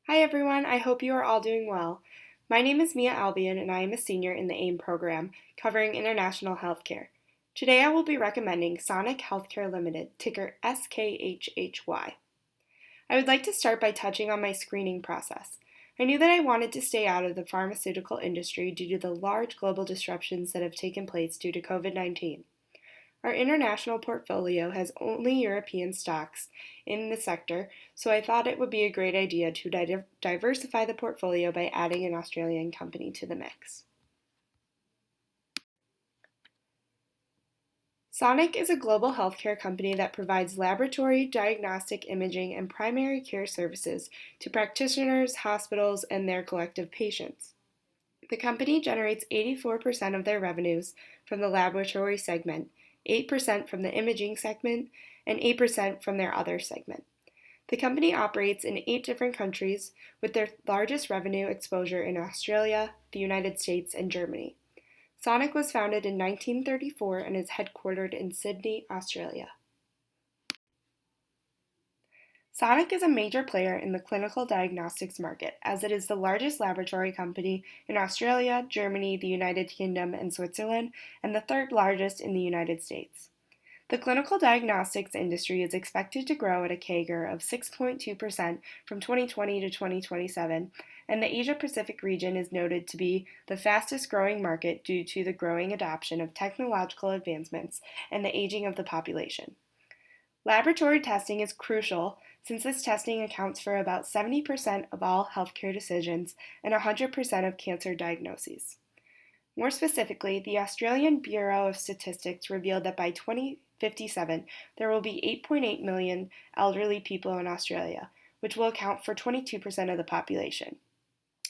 Hi everyone, I hope you are all doing well. My name is Mia Albian and I am a senior in the AIM program covering international healthcare. Today I will be recommending Sonic Healthcare Limited, ticker SKHHY. I would like to start by touching on my screening process. I knew that I wanted to stay out of the pharmaceutical industry due to the large global disruptions that have taken place due to COVID-19. Our international portfolio has only European stocks in the sector, so I thought it would be a great idea to diversify the portfolio by adding an Australian company to the mix. Sonic is a global healthcare company that provides laboratory, diagnostic imaging, and primary care services to practitioners, hospitals, and their collective patients. The company generates 84% of their revenues from the laboratory segment, 8% from the imaging segment, and 8% from their other segment. The company operates in 8 different countries, with their largest revenue exposure in Australia, the United States, and Germany. Sonic was founded in 1934 and is headquartered in Sydney, Australia. Sonic is a major player in the clinical diagnostics market, as it is the largest laboratory company in Australia, Germany, the United Kingdom, and Switzerland, and the third largest in the United States. The clinical diagnostics industry is expected to grow at a CAGR of 6.2% from 2020 to 2027, and the Asia-Pacific region is noted to be the fastest growing market due to the growing adoption of technological advancements and the aging of the population. Laboratory testing is crucial since this testing accounts for about 70% of all healthcare decisions and 100% of cancer diagnoses. More specifically, the Australian Bureau of Statistics revealed that by 2057 there will be 8.8 million elderly people in Australia, which will account for 22% of the population.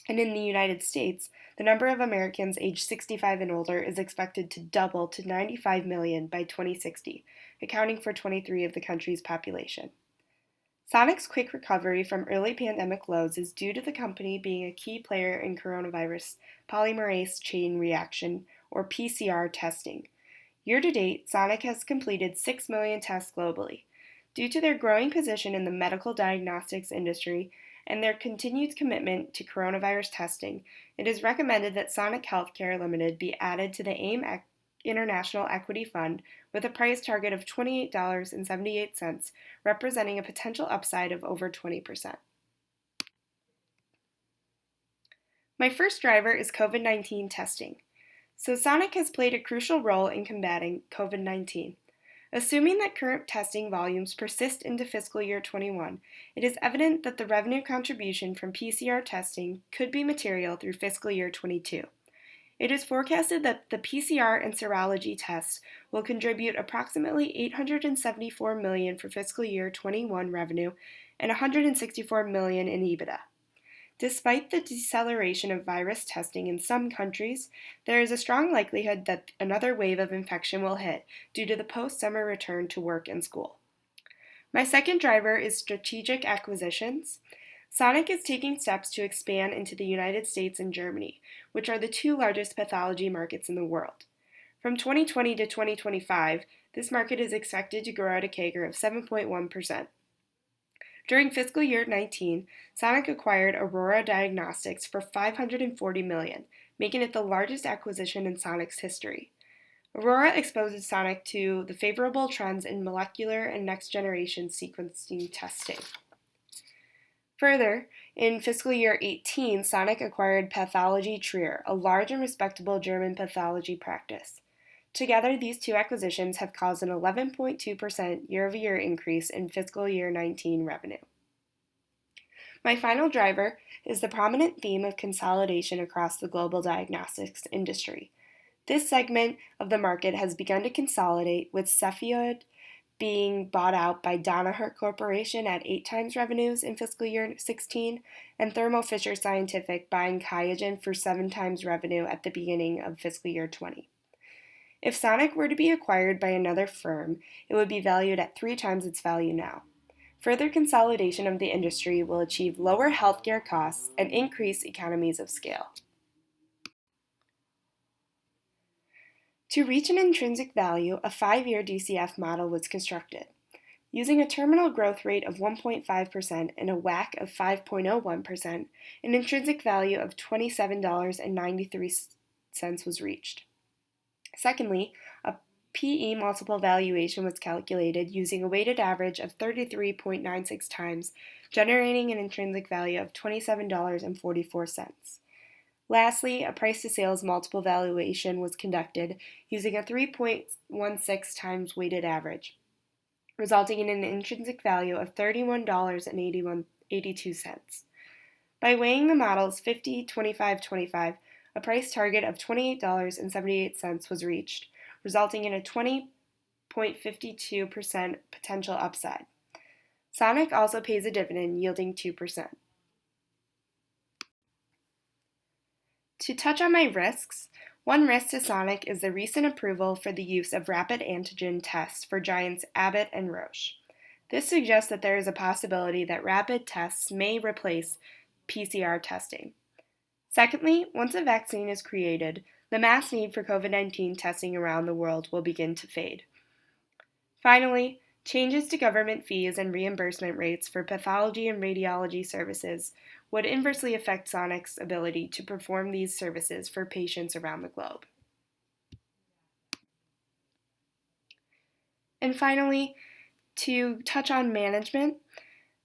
And in the United States, the number of Americans aged 65 and older is expected to double to 95 million by 2060, accounting for 23% of the country's population. Sonic's quick recovery from early pandemic lows is due to the company being a key player in coronavirus polymerase chain reaction, or PCR, testing. Year to date, Sonic has completed 6 million tests globally. Due to their growing position in the medical diagnostics industry and their continued commitment to coronavirus testing, it is recommended that Sonic Healthcare Limited be added to the AIM International Equity Fund with a price target of $28.78, representing a potential upside of over 20%. My first driver is COVID-19 testing. So Sonic has played a crucial role in combating COVID-19. Assuming that current testing volumes persist into fiscal year 21, it is evident that the revenue contribution from PCR testing could be material through fiscal year 22. It is forecasted that the PCR and serology tests will contribute approximately $874 million for fiscal year 21 revenue and $164 million in EBITDA. Despite the deceleration of virus testing in some countries, there is a strong likelihood that another wave of infection will hit due to the post-summer return to work and school. My second driver is strategic acquisitions. Sonic is taking steps to expand into the United States and Germany, which are the 2 largest pathology markets in the world. From 2020 to 2025, this market is expected to grow at a CAGR of 7.1%. During fiscal year 19, Sonic acquired Aurora Diagnostics for $540 million, making it the largest acquisition in Sonic's history. Aurora exposes Sonic to the favorable trends in molecular and next-generation sequencing testing. Further, in fiscal year 18, Sonic acquired Pathology Trier, a large and respectable German pathology practice. Together, these 2 acquisitions have caused an 11.2% year-over-year increase in fiscal year 19 revenue. My final driver is the prominent theme of consolidation across the global diagnostics industry. This segment of the market has begun to consolidate, with Cepheid being bought out by Danaher Corporation at 8 times revenues in fiscal year 16, and Thermo Fisher Scientific buying QIAGEN for 7 times revenue at the beginning of fiscal year 20. If Sonic were to be acquired by another firm, it would be valued at 3 times its value now. Further consolidation of the industry will achieve lower healthcare costs and increase economies of scale. To reach an intrinsic value, a 5-year DCF model was constructed. Using a terminal growth rate of 1.5% and a WACC of 5.01%, an intrinsic value of $27.93 was reached. Secondly, a PE multiple valuation was calculated using a weighted average of 33.96 times, generating an intrinsic value of $27.44. Lastly, a price to sales multiple valuation was conducted using a 3.16 times weighted average, resulting in an intrinsic value of $31.82. By weighing the models 50, 25, 25, a price target of $28.78 was reached, resulting in a 20.52% potential upside. Sonic also pays a dividend yielding 2%. To touch on my risks, one risk to Sonic is the recent approval for the use of rapid antigen tests for giants Abbott and Roche. This suggests that there is a possibility that rapid tests may replace PCR testing. Secondly, once a vaccine is created, the mass need for COVID-19 testing around the world will begin to fade. Finally, changes to government fees and reimbursement rates for pathology and radiology services would inversely affect Sonic's ability to perform these services for patients around the globe. And finally, to touch on management,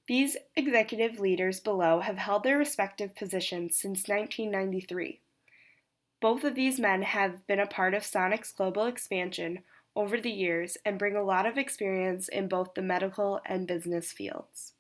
these executive leaders below have held their respective positions since 1993. Both of these men have been a part of Sonic's global expansion over the years and bring a lot of experience in both the medical and business fields.